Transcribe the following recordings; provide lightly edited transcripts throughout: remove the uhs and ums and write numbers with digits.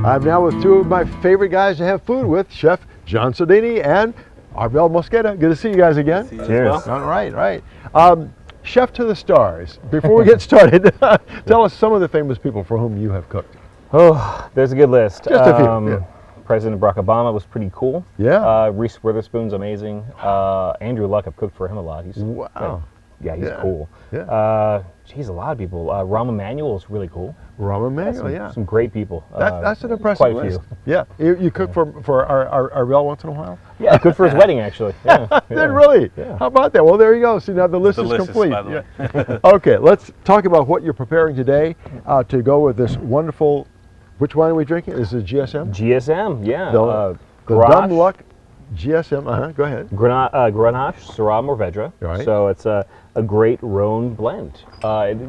I'm now with two of my favorite guys to have food with, Chef Jon Sodini and Arbel Mosqueda. Good to see you guys again. Cheers. All right. Chef to the stars. Before we get started, tell us some of the famous people for whom you have cooked. Oh, there's a good list. Just a few. Yeah. President Barack Obama was pretty cool. Yeah. Reese Witherspoon's amazing. Andrew Luck, I've cooked for him a lot. He's wow. He's cool. Yeah. Geez, a lot of people. Rahm Emanuel is really cool. Rahm Emanuel, some great people. That's an impressive quite a list. few. Yeah. You cook for Arbel once in a while? Yeah, I cooked for his wedding actually. Yeah. Did really? Yeah. How about that? Well, there you go. See, now the list is complete. By the way. Okay, let's talk about what you're preparing today to go with this wonderful. Which wine are we drinking? Is it GSM? GSM, yeah. The Dumb Luck GSM. Go ahead. Grenache, Syrah, Mourvedre. Right. So it's a great Rhone blend.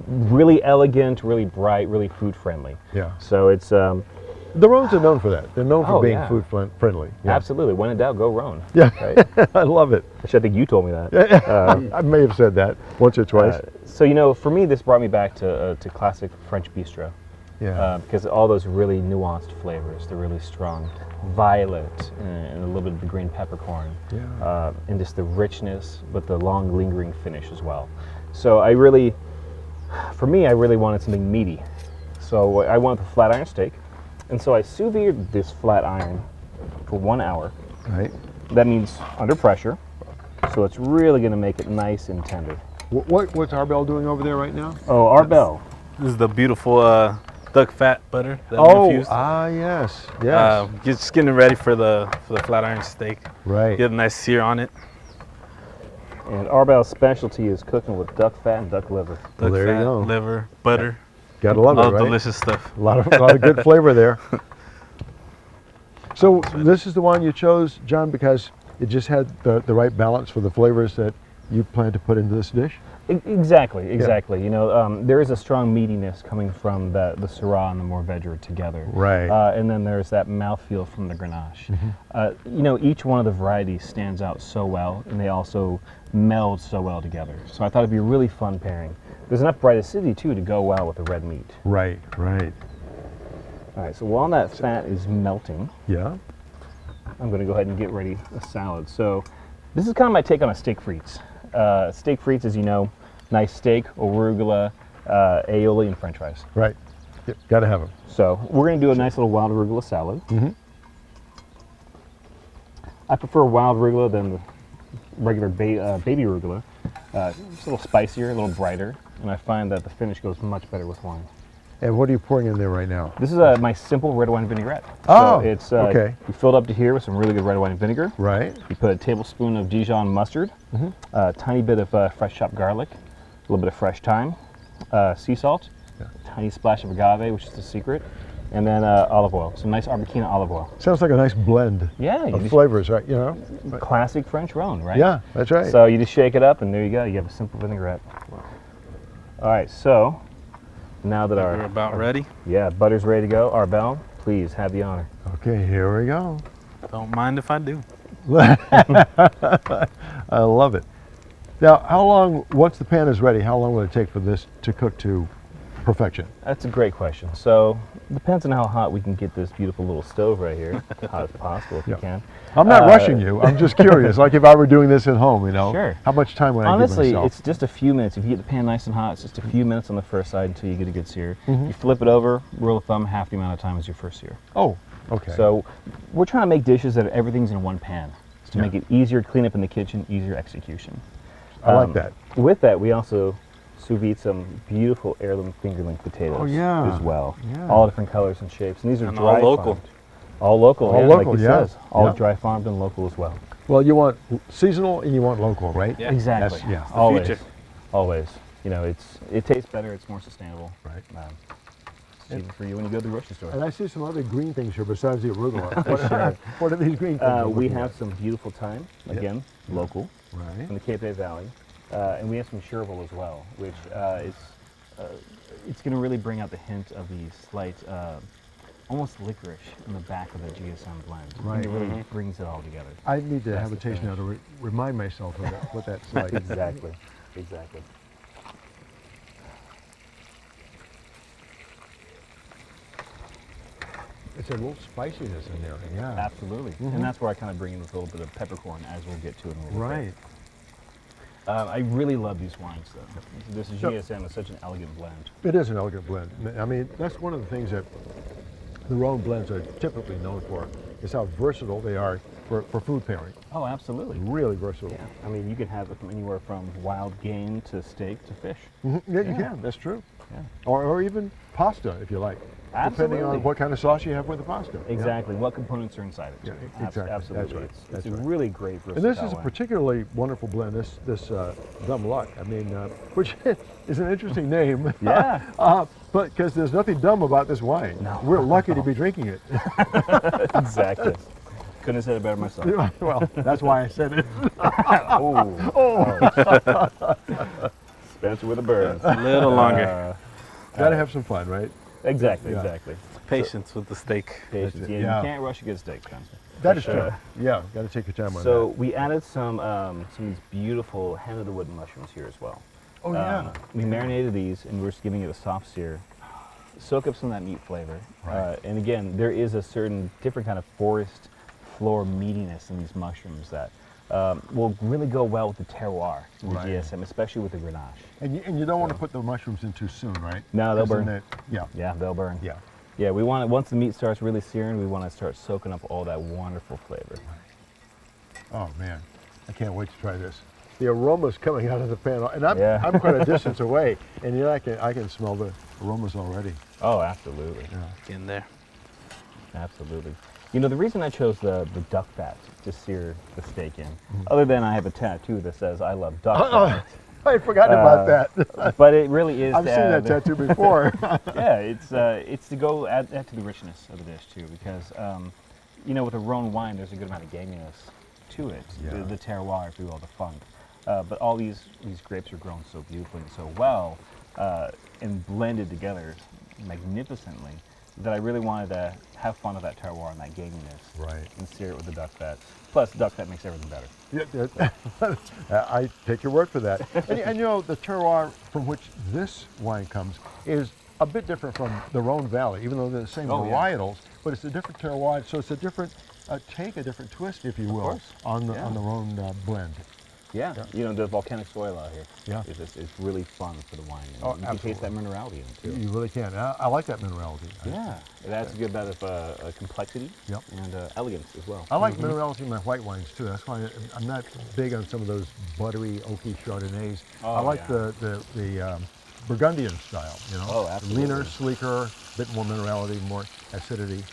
Really elegant, really bright, really food friendly. Yeah. So it's The Rhones are known for that. They're known for being yeah. food friendly. Yeah. Absolutely. When in doubt, go Rhone. Yeah. Right? I love it. Actually, I think you told me that. I may have said that once or twice. So for me, this brought me back to classic French bistro. Yeah. Because all those really nuanced flavors, the really strong violet and a little bit of the green peppercorn, and just the richness, but the long lingering finish as well. So for me, I really wanted something meaty. So I wanted the flat iron steak, and so I sous vide this flat iron for 1 hour. Right. That means under pressure, so it's really going to make it nice and tender. What's Arbel doing over there right now? Oh, Arbel. This is the beautiful duck fat butter that we infused. Yes. Just getting ready for the flat iron steak. Right. Get a nice sear on it. And Arbel's specialty is cooking with duck fat and duck liver. Well, Duck there you fat, go. liver, butter. Gotta love All it, right? delicious stuff. A lot of good flavor there. So this is the one you chose, John, because it just had the right balance for the flavors that you plan to put into this dish? Exactly. There is a strong meatiness coming from the Syrah and the Mourvedre together. Right. And then there's that mouthfeel from the Grenache. Each one of the varieties stands out so well, and they also meld so well together. So I thought it'd be a really fun pairing. There's enough bright acidity, too, to go well with the red meat. Right. All right, so while that fat is melting, Yeah. I'm going to go ahead and get ready a salad. So this is kind of my take on a steak frites. Steak frites, as you know, nice steak, arugula, aioli, and french fries. Right. Yep. Gotta have them. So we're going to do a nice little wild arugula salad. Mm-hmm. I prefer wild arugula than the regular baby arugula. It's a little spicier, a little brighter, and I find that the finish goes much better with wine. And what are you pouring in there right now? This is my simple red wine vinaigrette. Oh, so it's okay. We filled up to here with some really good red wine vinegar. Right. You put a tablespoon of Dijon mustard, a tiny bit of fresh chopped garlic, a little bit of fresh thyme, sea salt, a tiny splash of agave, which is the secret, and then olive oil. Some nice Arbequina olive oil. Sounds like a nice blend of flavors, right? Classic French Rhone, right? Yeah, that's right. So you just shake it up, and there you go. You have a simple vinaigrette. All right, so now that We're about ready. Yeah, butter's ready to go. Arbel, please have the honor. Okay, here we go. Don't mind if I do. I love it. Now, how long, once the pan is ready, how long will it take for this to cook to perfection? That's a great question. So, depends on how hot we can get this beautiful little stove right here. Hot as possible if you can. I'm not rushing you. I'm just curious. Like if I were doing this at home, Sure. How much time would I give Honestly, myself? it's just a few minutes. If you get the pan nice and hot, it's just a few minutes on the first side until you get a good sear. You flip it over, rule of thumb, half the amount of time as your first sear. Oh, okay. So, we're trying to make dishes that everything's in one pan. It's to make it easier cleanup in the kitchen, easier execution. I like that. With that, we also sous vide some beautiful heirloom fingerling potatoes as well. Yeah. All different colors and shapes. And these are And dry all local. farmed. All local, All yeah, local, like it yeah. says. All Yeah. dry farmed and local as well. Well, you want seasonal and you want local, right? Yeah. Exactly. That's- yeah. the Always. future. Always. It tastes better, it's more sustainable. Right. It's even for you when you go to the grocery store. And I see some other green things here besides the arugula. What are these green things? We have some beautiful thyme, again, local, Right. from the Cape Day Valley. And we have some chervil as well, which it's going to really bring out the hint of the slight, almost licorice in the back of the GSM blend. I think it really brings it all together. I need to have a the taste now to remind myself of what that's like. Exactly. It's a little spiciness in there. Yeah. Absolutely. And that's where I kind of bring in this little bit of peppercorn, as we'll get to in a little bit. Right. I really love these wines, though. This GSM is such an elegant blend. It is an elegant blend. I mean, that's one of the things that the Rhone blends are typically known for, is how versatile they are for food pairing. Oh, absolutely. Really versatile. Yeah. I mean, you can have it from anywhere from wild game to steak to fish. Yeah, you can. That's true. Yeah. Or even pasta, if you like. Depending Absolutely. on what kind of sauce you have with the pasta. Exactly. What components are inside it? Yeah, too. exactly. Absolutely. That's right. It's That's a right. really great versatile And this is a wine. particularly wonderful blend, this Dumb Luck. I mean, which is an interesting name. Yeah. But because there's nothing dumb about this wine. No. We're lucky to be drinking it. Exactly. Couldn't have said it better myself. Well, that's why I said it. Spencer with a bird. A little longer. Gotta have some fun, right? Exactly, Yeah. exactly. Patience with the steak. Patience. it. Yeah, Yeah. you can't rush a good steak, Spencer. That is For true. sure. Yeah, gotta take your time on So that. we added some of these beautiful hand of the wood mushrooms here as well. Oh, yeah. We marinated these and we're just giving it a soft sear. Soak up some of that meat flavor. Right. And again, there is a certain different kind of forest floor meatiness in these mushrooms that will really go well with the terroir in the Right. GSM, especially with the Grenache. And you don't want to put the mushrooms in too soon, right? No, they'll 'Cause then burn. yeah. Yeah, they'll burn. Yeah. Yeah, we want it, once the meat starts really searing, we want to start soaking up all that wonderful flavor. Oh man, I can't wait to try this. The aroma's coming out of the pan, and Yeah. I'm quite a distance away, and yet I can smell the aromas already. Oh, absolutely. Yeah. In there. Absolutely. You know, the reason I chose the duck fat to sear the steak in, other than I have a tattoo that says I love duck fat, I forgot about that. but it really is I've to seen add, that tattoo before. Yeah, it's to go add to the richness of the dish too, because you know, with a Rhone wine, there's a good amount of gaminess to it, Yeah. the terroir, if you will, the funk. But all these grapes are grown so beautifully and so well, and blended together magnificently, that I really wanted to have fun with that terroir and that gaminess, Right. and sear it with the duck fat. Plus, duck fat makes everything better. Yeah, I take your word for that. And you know, the terroir from which this wine comes is a bit different from the Rhone Valley, even though they're the same Oh, yeah. varietals, but it's a different terroir, so it's a different take, a different twist, if you will, course. on the Yeah. Rhone blend. Yeah, you know, the volcanic soil out here. Yeah. It's really fun for the wine. And Oh, you can taste that absolutely. minerality in it too. You really can. I like that minerality. Yeah, it adds a good bit of complexity Yep. and elegance as well. I like minerality in my white wines too. That's why I'm not big on some of those buttery, oaky Chardonnays. Oh, I like yeah. the Burgundian style. You know, Oh, absolutely. leaner, sleeker, bit more minerality, more acidity.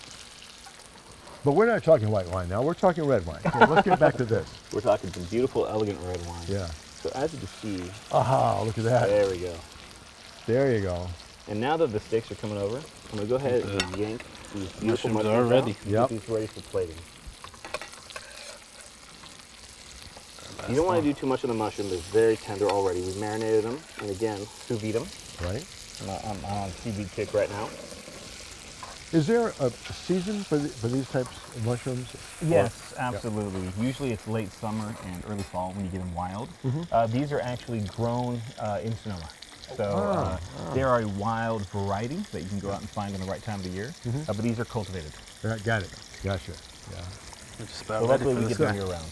But we're not talking white wine now. We're talking red wine. So let's get back to this. We're talking some beautiful, elegant red wine. Yeah. So as you can see, Aha! Look at that. there we go. There you go. And now that the steaks are coming over, I'm gonna go ahead and yank these beautiful Mushrooms are mushrooms ready. out and Yep. get these ready for plating. You don't want to do too much of the mushroom. They're very tender already. We've marinated them, and again, sous vide them. Right. I'm on a sous vide kick right now. Is there a season for these types of mushrooms? Yes, absolutely. Usually it's late summer and early fall when you get them wild. These are actually grown in Sonoma. So they are a wild variety that you can go out and find in the right time of the year. But these are cultivated. Got it. Gotcha. Yeah. We're just So about ready luckily for we this get them guy. year round.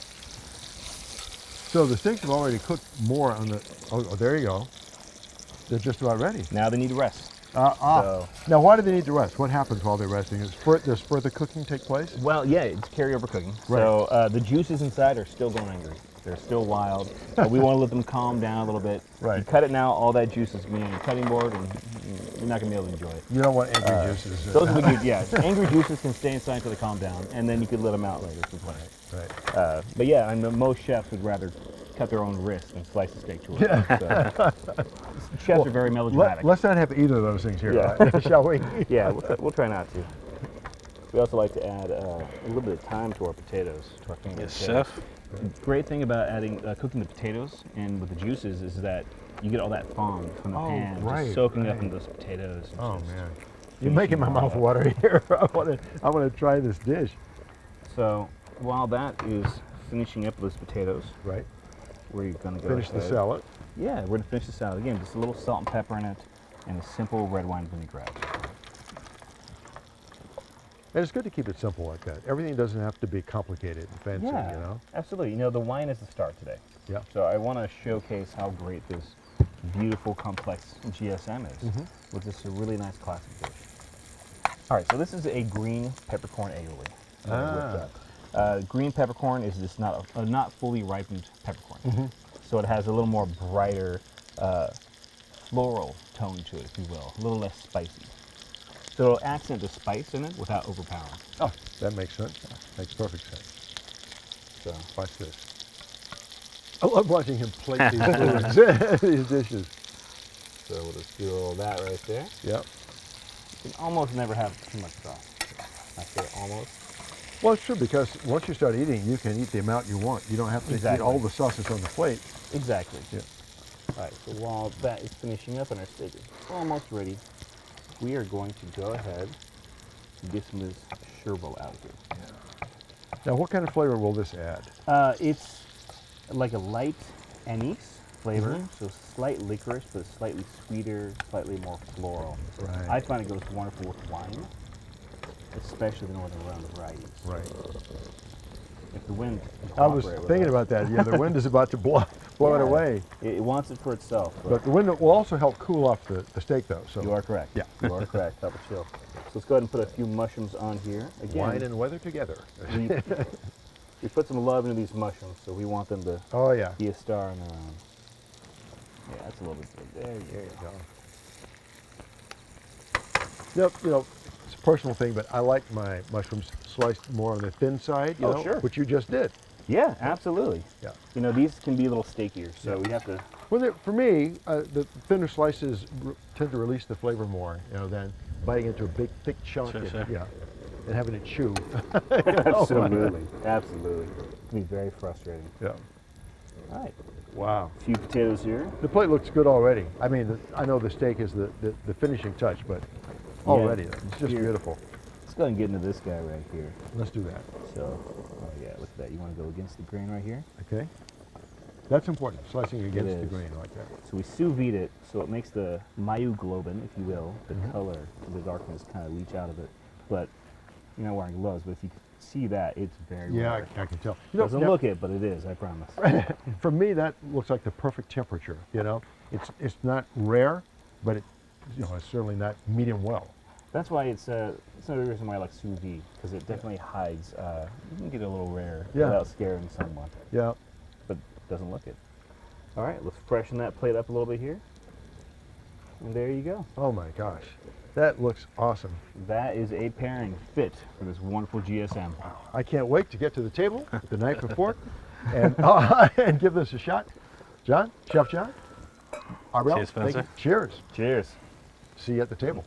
So the steaks have already cooked more on the. Oh, there you go. They're just about ready. Now they need to rest. Now, why do they need to rest? What happens while they're resting? Does further cooking take place? Well, yeah, it's carryover cooking. Right. So the juices inside are still going angry. They're still wild. We want to let them calm down a little bit. Right. You cut it now, all that juice is being on your cutting board, and you're not going to be able to enjoy it. You don't want angry juices. Those are the good, yeah. Angry juices can stay inside until they calm down, and then you could let them out later for play. Right. But yeah, I know most chefs would rather cut their own wrist than slice a steak to it. So, chefs are very melodramatic. Let's not have either of those things here, Yeah. shall we? Yeah, we'll try not to. We also like to add a little bit of thyme to our potatoes, to our favorite Yes, potatoes. chef. The great thing about adding cooking the potatoes and with the juices is that you get all that fond from the pan, right, just soaking up right. into those potatoes. And Oh just man, you're making my mouth water here. I want to try this dish. So while that is finishing up those potatoes, Right. we're going to go Finish the ahead. salad. Yeah, we're going to finish the salad. Again, just a little salt and pepper in it and a simple red wine vinaigrette. And it's good to keep it simple like that. Everything doesn't have to be complicated and fancy, Yeah, you know? absolutely. You know, the wine is the star today. Yeah. So I want to showcase how great this beautiful, complex GSM is with this really nice classic dish. All right, so this is a green peppercorn aioli. that I whipped up. Green peppercorn is this not fully ripened peppercorn. So it has a little more brighter floral tone to it, if you will, a little less spicy. So it'll accent the spice in it without overpowering. Oh, that makes sense. Makes perfect sense. So Watch this. I love watching him plate these foods, these dishes. So we'll just do all that right there. Yep. You can almost never have too much sauce. I say almost. Well, it's true, because once you start eating, you can eat the amount you want. You don't have to eat all the sauces on the plate. Exactly. Yeah. All right, so while that is finishing up and our steak is almost ready, we are going to go ahead and get some of this sherbet out of here. Now, what kind of flavor will this add? It's like a light anise flavor, so slight licorice, but slightly sweeter, slightly more floral. Right. I find it goes wonderful with wine, especially the Northern Rhone varieties. Right. If the wind can I was cooperate with thinking us. about that. Yeah, the wind is about to blow it Yeah. away. It wants it for itself. But the wind will also help cool off the steak, though. So You are correct. Yeah. You are correct. Help it chill. So let's go ahead and put a few mushrooms on here. Again, wine and weather together. we put some love into these mushrooms, so we want them to Oh yeah. be a star on their own. Yeah, that's a little bit big. There you go. Yep. You know, it's a personal thing, but I like my mushrooms sliced more on the thin side. You Oh, know, sure. which you just did. Yeah, absolutely. Yeah. You know, these can be a little steakier, so we have to. Well, for me, the thinner slices tend to release the flavor more, you know, than biting into a big, thick chunk. Sure, and, sure. Yeah, and having it chew. Absolutely. Absolutely. It can be very frustrating. Yeah. All right. Wow. A few potatoes here. The plate looks good already. I mean, I know the steak is the finishing touch, but already it's just Here. beautiful. Let's go ahead and get into this guy right here. Let's do that. So, oh yeah, look at that. You want to go against the grain right here? Okay. That's important. Slicing against the is. grain like that. So we sous vide it, so it makes the myoglobin, if you will, the color, the darkness kind of leach out of it. But you're not wearing gloves, but if you can see that, it's very Yeah, rare. I can tell. It doesn't now, look it, but it is, I promise. For me, that looks like the perfect temperature. You know, it's not rare, but it's certainly not medium well. That's why it's another reason why I like sous vide, because it definitely hides. You can get a little rare without scaring someone, Yeah. but it doesn't look it. All right, let's freshen that plate up a little bit here. And there you go. Oh my gosh, that looks awesome. That is a pairing fit for this wonderful GSM. I can't wait to get to the table with the knife and fork and and give this a shot. John, Chef John. Arbel, Cheers, thank you. Spencer. Cheers. Cheers. See you at the table.